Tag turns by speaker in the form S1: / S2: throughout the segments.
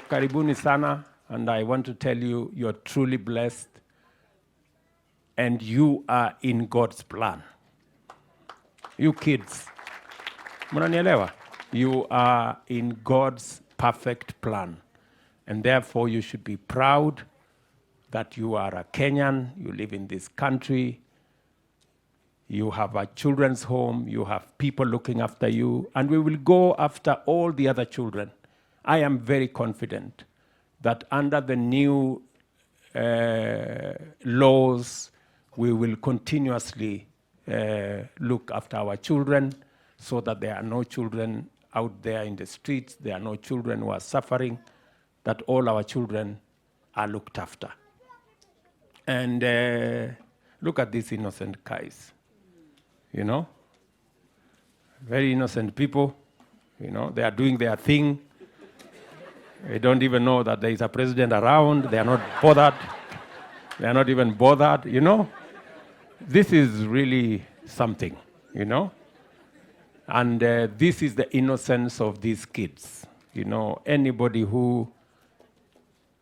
S1: Karibuni sana, and I want to tell you, you're truly blessed, and you are in God's plan. You kids, mnanielewa? You are in God's perfect plan, and therefore you should be proud that you are a Kenyan, you live in this country, you have a children's home, you have people looking after you, and we will go after all the other children. I am very confident that under the new laws, we will continuously look after our children so that there are no children out there in the streets, there are no children who are suffering, that all our children are looked after. And look at these innocent guys, you know? Very innocent people, you know, they are doing their thing. They don't even know that there is a president around. They are not bothered. They are not even bothered, you know? This is really something, you know? And this is the innocence of these kids. You know, anybody who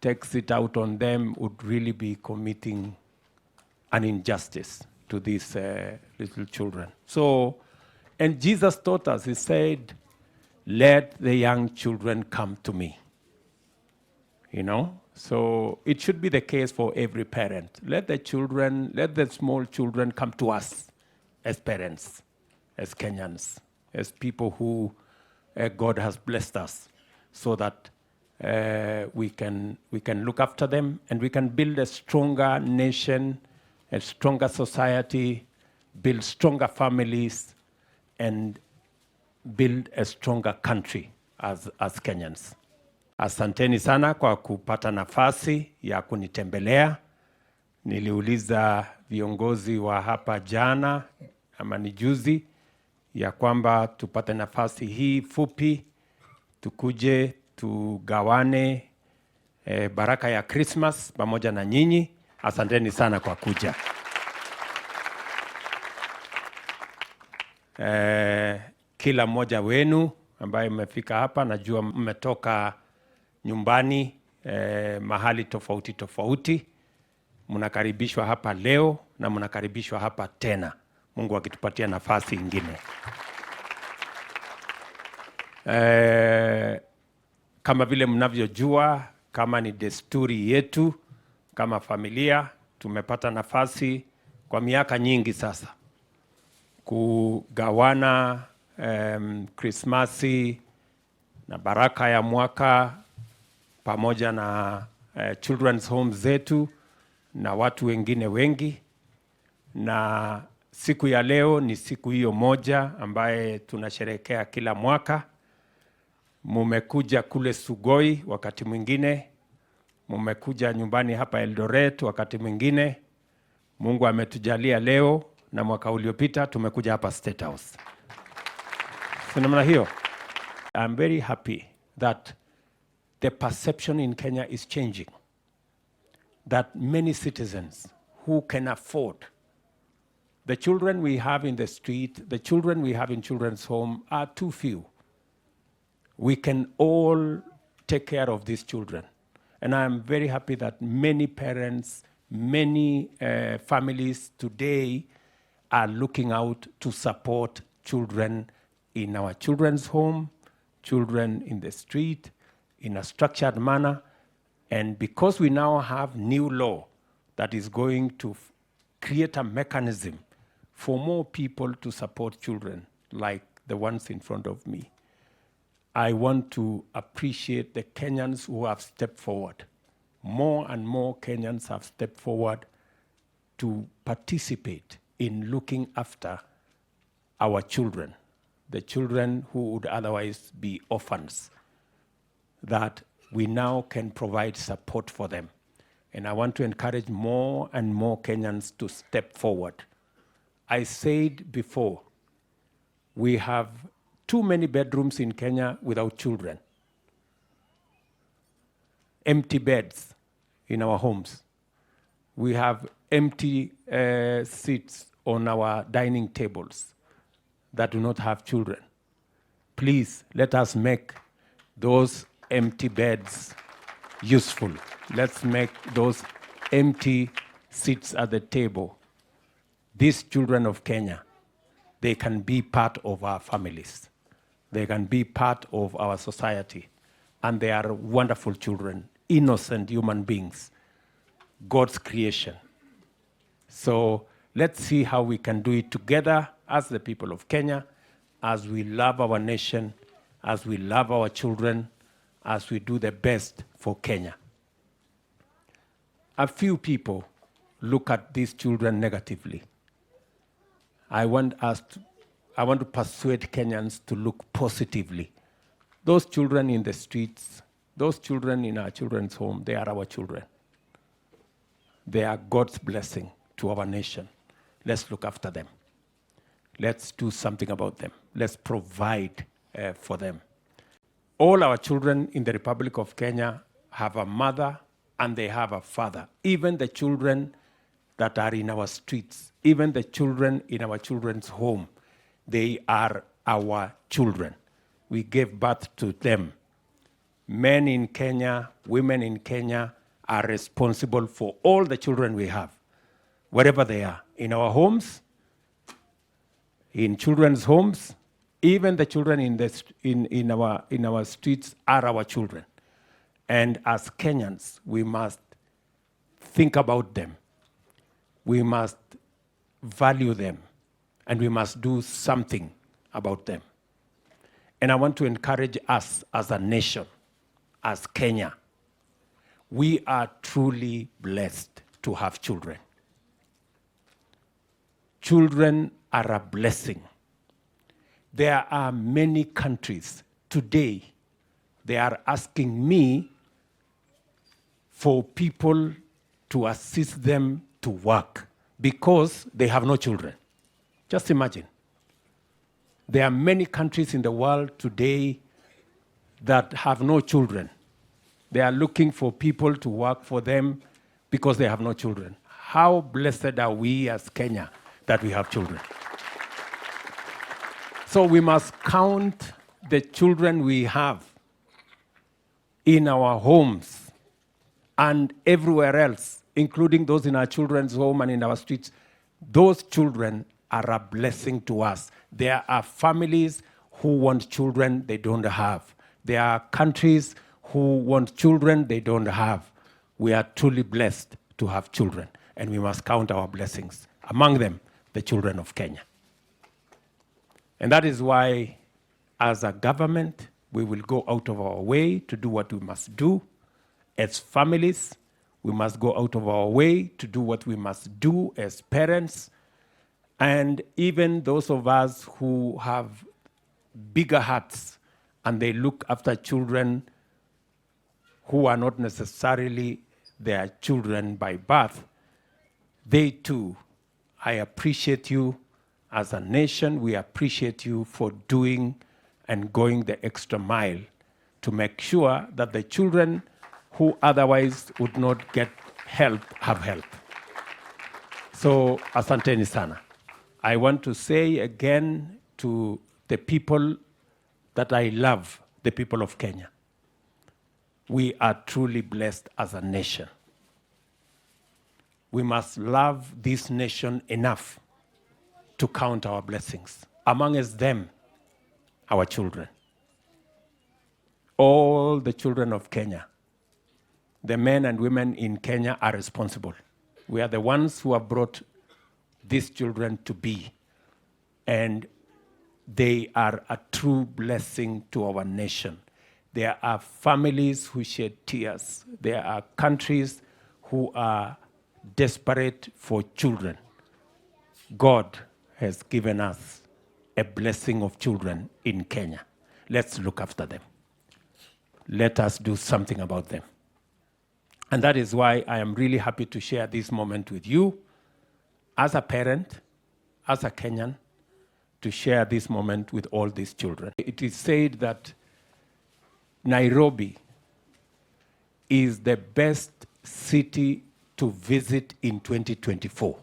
S1: takes it out on them would really be committing an injustice to these little children. So, and Jesus taught us, he said, let the young children come to me. You know, so it should be the case for every parent. Let the children, let the small children come to us as parents, as Kenyans, as people who God has blessed us, so that we can look after them and we can build a stronger nation, a stronger society, build stronger families, and build a stronger country as Kenyans. Asanteni sana kwa kupata nafasi ya kunitembelea. Niliuliza viongozi wa hapa jana ama ni juzi ya kwamba tupate nafasi hii fupi tukuje tugawane baraka ya Christmas pamoja na nyinyi. Asanteni sana kwa kuja. Kila mmoja wenu ambaye mmefika hapa, najua mmetoka nyumbani mahali tofauti tofauti. Mnakaribishwa hapa leo na mnakaribishwa hapa tena, Mungu akitupatia nafasi ingine. Kama vile mnavyojua, kama ni desturi yetu, kama familia, tumepata nafasi kwa miaka nyingi sasa kugawana Krismasi na baraka ya mwaka pamoja na children's homes zetu na watu wengine wengi. Na siku ya leo ni siku hiyo moja ambaye tunasherehekea kila mwaka. Mumekuja kule Sugoi wakati mwingine, mumekuja nyumbani hapa Eldoret wakati mwingine. Mungu ametujalia leo na mwaka uliopita tumekuja hapa State House. So namna hiyo, I'm very happy that the perception in Kenya is changing. That many citizens who can afford, the children we have in the street, the children we have in children's home are too few. We can all take care of these children. And I'm very happy that many parents, many families today are looking out to support children in our children's home, children in the street, in a structured manner. And because we now have new law that is going to create a mechanism for more people to support children like the ones in front of me, I want to appreciate the Kenyans who have stepped forward. More and more Kenyans have stepped forward to participate in looking after our children, the children who would otherwise be orphans, that we now can provide support for them. And I want to encourage more and more Kenyans to step forward. I said before, we have too many bedrooms in Kenya without children. Empty beds in our homes. We have empty seats on our dining tables that do not have children. Please let us make those empty beds useful. Let's make those empty seats at the table. These children of Kenya, they can be part of our families. They can be part of our society. And they are wonderful children, innocent human beings, God's creation. So let's see how we can do it together as the people of Kenya, as we love our nation, as we love our children, as we do the best for Kenya. A few people look at these children negatively. I want to persuade Kenyans to look positively. Those children in the streets, those children in our children's home, they are our children. They are God's blessing to our nation. Let's look after them. Let's do something about them. Let's provide for them. All our children in the Republic of Kenya have a mother and they have a father. Even the children that are in our streets, even the children in our children's home, they are our children. We gave birth to them. Men in Kenya, women in Kenya are responsible for all the children we have, wherever they are, in our homes, in children's homes, even the children in our streets are our children. And as Kenyans, we must think about them. We must value them, and we must do something about them. And I want to encourage us as a nation, as Kenya. We are truly blessed to have children. Children are a blessing. There are many countries today, they are asking me for people to assist them to work because they have no children. Just imagine. There are many countries in the world today that have no children. They are looking for people to work for them because they have no children. How blessed are we as Kenya that we have children? So we must count the children we have in our homes and everywhere else, including those in our children's home and in our streets. Those children are a blessing to us. There are families who want children they don't have. There are countries who want children they don't have. We are truly blessed to have children, and we must count our blessings. Among them, the children of Kenya. And that is why, as a government, we will go out of our way to do what we must do. As families, we must go out of our way to do what we must do as parents. And even those of us who have bigger hearts and they look after children who are not necessarily their children by birth, they too, I appreciate you as a nation. We appreciate you for doing and going the extra mile to make sure that the children who otherwise would not get help have help. So, asanteni sana. I want to say again to the people that I love, the people of Kenya, we are truly blessed as a nation. We must love this nation enough to count our blessings. Amongst them, our children. All the children of Kenya, the men and women in Kenya are responsible. We are the ones who have brought these children to be. And they are a true blessing to our nation. There are families who shed tears. There are countries who are desperate for children. God has given us a blessing of children in Kenya. Let's look after them. Let us do something about them. And that is why I am really happy to share this moment with you as a parent, as a Kenyan, to share this moment with all these children. It is said that Nairobi is the best city to visit in 2024.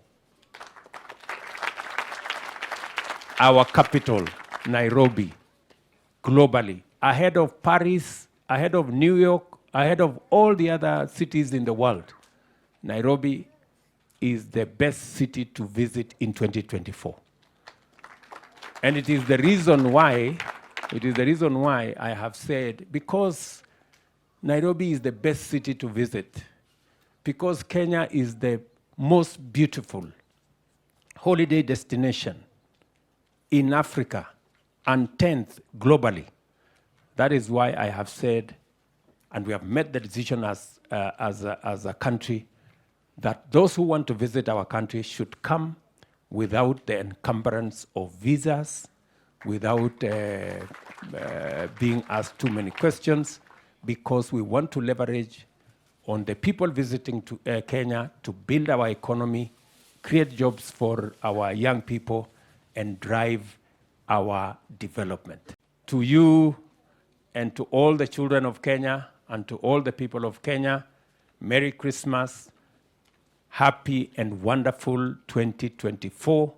S1: Our capital, Nairobi, globally, ahead of Paris ahead of New York, ahead of all the other cities in the world, Nairobi is the best city to visit in 2024. And it is the reason why I have said, because Nairobi is the best city to visit, because Kenya is the most beautiful holiday destination in Africa and 10th globally. That is why I have said, and we have made the decision as a country, that those who want to visit our country should come without the encumbrance of visas, without being asked too many questions, because we want to leverage on the people visiting to Kenya to build our economy, create jobs for our young people, and drive our development. To you and to all the children of Kenya and to all the people of Kenya, Merry Christmas, happy and wonderful 2024.